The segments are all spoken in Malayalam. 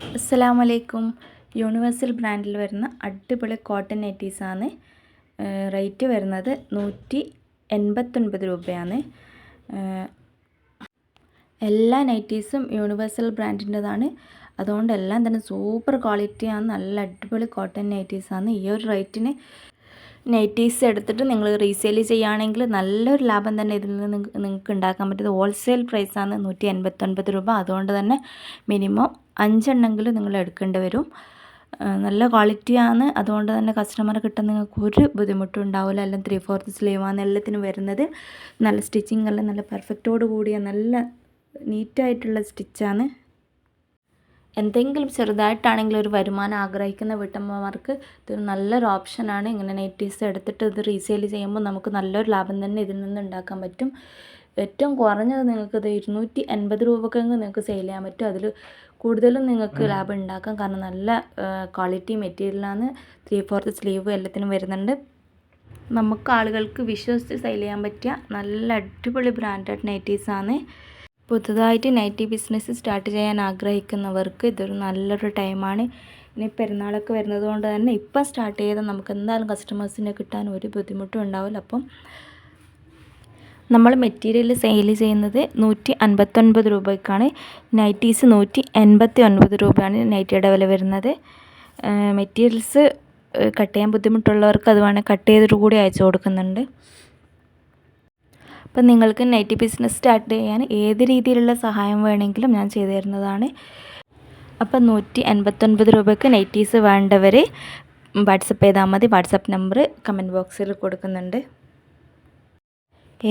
അസ്സലാമു അലൈക്കും. യൂണിവേഴ്സൽ ബ്രാൻഡിൽ വരുന്ന അടിപൊളി കോട്ടൺ നൈറ്റീസാണ്. റേറ്റ് വരുന്നത് 189 രൂപയാണ്. എല്ലാ നൈറ്റീസും യൂണിവേഴ്സൽ ബ്രാൻഡിൻ്റെതാണ്. അതുകൊണ്ട് എല്ലാം തന്നെ സൂപ്പർ ക്വാളിറ്റിയാണ്. നല്ല അടിപൊളി കോട്ടൺ നൈറ്റീസാണ്. ഈ ഒരു റേറ്റിന് നൈറ്റീസ് എടുത്തിട്ട് നിങ്ങൾ റീസെയിൽ ചെയ്യുകയാണെങ്കിൽ നല്ലൊരു ലാഭം തന്നെ ഇതിൽ നിന്ന് നിങ്ങൾക്ക് ഉണ്ടാക്കാൻ പറ്റുന്നത്. ഹോൾസെയിൽ പ്രൈസാണ് 189 രൂപ. അതുകൊണ്ട് തന്നെ മിനിമം 5 എണ്ണമെങ്കിലും നിങ്ങൾ എടുക്കേണ്ടി വരും. നല്ല ക്വാളിറ്റിയാണ്. അതുകൊണ്ട് തന്നെ കസ്റ്റമറെ കിട്ടാൻ നിങ്ങൾക്ക് ഒരു ബുദ്ധിമുട്ടും ഉണ്ടാവില്ല. എല്ലാം 3/4 സ്ലീവാണ് എല്ലാത്തിനും വരുന്നത്. നല്ല സ്റ്റിച്ചിങ് എല്ലാം നല്ല പെർഫെക്റ്റോട് കൂടിയ നല്ല നീറ്റായിട്ടുള്ള സ്റ്റിച്ചാണ്. എന്തെങ്കിലും ചെറുതായിട്ടാണെങ്കിലും ഒരു വരുമാനം ആഗ്രഹിക്കുന്ന വീട്ടമ്മമാർക്ക് ഇതൊരു നല്ലൊരു ഓപ്ഷനാണ്. ഇങ്ങനെ നൈറ്റീസ് എടുത്തിട്ട് ഇത് റീസെയിൽ ചെയ്യുമ്പോൾ നമുക്ക് നല്ലൊരു ലാഭം തന്നെ ഇതിൽ നിന്ന് ഉണ്ടാക്കാൻ പറ്റും. ഏറ്റവും കുറഞ്ഞത് നിങ്ങൾക്കിത് 280 രൂപക്കെങ്കിൽ നിങ്ങൾക്ക് സെയിൽ ചെയ്യാൻ പറ്റും. അതിൽ കൂടുതലും നിങ്ങൾക്ക് ലാഭം ഉണ്ടാക്കാം. കാരണം നല്ല ക്വാളിറ്റി മെറ്റീരിയലാണ്. 3/4 സ്ലീവ് എല്ലാത്തിനും വരുന്നുണ്ട്. നമുക്ക് ആളുകൾക്ക് വിശ്വസിച്ച് സെയിൽ ചെയ്യാൻ പറ്റിയ നല്ല അടിപൊളി ബ്രാൻഡഡ് നൈറ്റീസാണ്. പുതുതായിട്ട് നൈറ്റി ബിസിനസ് സ്റ്റാർട്ട് ചെയ്യാൻ ആഗ്രഹിക്കുന്നവർക്ക് ഇതൊരു നല്ലൊരു ടൈമാണ്. ഇനി പെരുന്നാളൊക്കെ വരുന്നത് കൊണ്ട് തന്നെ ഇപ്പം സ്റ്റാർട്ട് ചെയ്താൽ നമുക്ക് എന്തായാലും കസ്റ്റമേഴ്സിനെ കിട്ടാൻ ഒരു ബുദ്ധിമുട്ടും ഉണ്ടാവില്ല. അപ്പം നമ്മൾ മെറ്റീരിയൽ സെയിൽ ചെയ്യുന്നത് 159 രൂപയ്ക്കാണ്. നൈറ്റീസ് 189 രൂപയാണ് നൈറ്റിയുടെ വില വരുന്നത്. മെറ്റീരിയൽസ് കട്ട് ചെയ്യാൻ ബുദ്ധിമുട്ടുള്ളവർക്ക് അത് വേണമെങ്കിൽ കട്ട് ചെയ്തിട്ട് കൂടി അയച്ചു കൊടുക്കുന്നുണ്ട്. അപ്പം നിങ്ങൾക്ക് നൈറ്റി ബിസിനസ് സ്റ്റാർട്ട് ചെയ്യാൻ ഏത് രീതിയിലുള്ള സഹായം വേണമെങ്കിലും ഞാൻ ചെയ്തു തരുന്നതാണ്. അപ്പം 189 രൂപയ്ക്ക് നൈറ്റീസ് വേണ്ടവർ വാട്സപ്പ് ചെയ്താൽ മതി. വാട്സപ്പ് നമ്പർ കമൻറ്റ് ബോക്സിൽ കൊടുക്കുന്നുണ്ട്.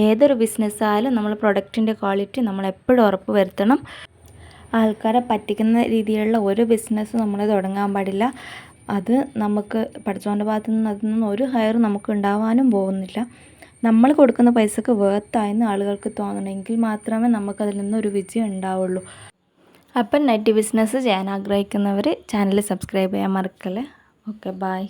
ഏതൊരു ബിസിനസ് ആയാലും നമ്മൾ പ്രൊഡക്റ്റിൻ്റെ ക്വാളിറ്റി നമ്മൾ എപ്പോഴും ഉറപ്പ് വരുത്തണം. ആൾക്കാരെ പറ്റിക്കുന്ന രീതിയിലുള്ള ഒരു ബിസിനസ് നമ്മൾ തുടങ്ങാൻ പാടില്ല. അത് നമുക്ക് പഠിച്ചവൻ്റെ ഭാഗത്തു നിന്ന് അതിൽ നിന്ന് ഒരു ഹയർ നമുക്ക് ഉണ്ടാവാനും പോകുന്നില്ല. നമ്മൾ കൊടുക്കുന്ന പൈസക്ക് വേർത്തായെന്ന് ആളുകൾക്ക് തോന്നണമെങ്കിൽ മാത്രമേ നമുക്കതിൽ നിന്നൊരു വിജയം ഉണ്ടാവുള്ളൂ. അപ്പം നൈറ്റി ബിസിനസ് ചെയ്യാൻ ആഗ്രഹിക്കുന്നവർ ചാനൽ സബ്സ്ക്രൈബ് ചെയ്യാൻ മറക്കല്ലേ. Okay, by.